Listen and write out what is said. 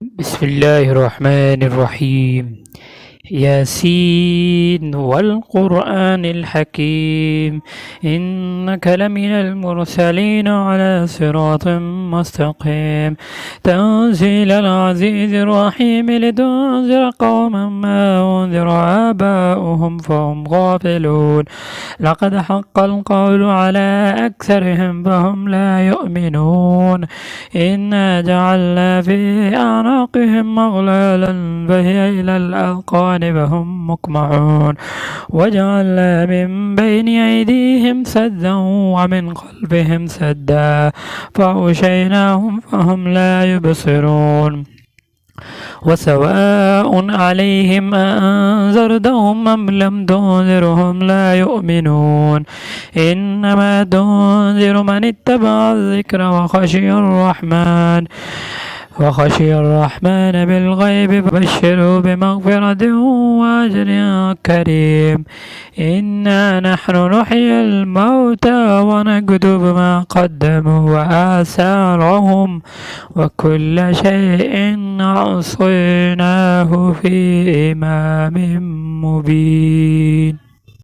بسم الله الرحمن الرحيم. ياسين والقرآن الحكيم إنك لمن المرسلين على صراط مستقيم تنزيل العزيز الرحيم لتنذر قوما ما أنذر آباؤهم فهم غافلون لقد حق القول على أكثرهم فهم لا يؤمنون إنا جعلنا في أعناقهم أغلالا فهي إلى الأذقان فهم مقمحون وجعلنا من بين أيديهم سدا ومن خلفهم سدا فأغشيناهم فهم لا يبصرون وسواء عليهم أنذرتهم أم لم تنذرهم لا يؤمنون إنما تنذر من اتبع الذكر وخشي الرحمن بالغيب فبشره بمغفرة وأجر كريم إنا نحن نحيي الموتى ونكتب ما قدموا وآثارهم وكل شيء أحصيناه في إمام مبين.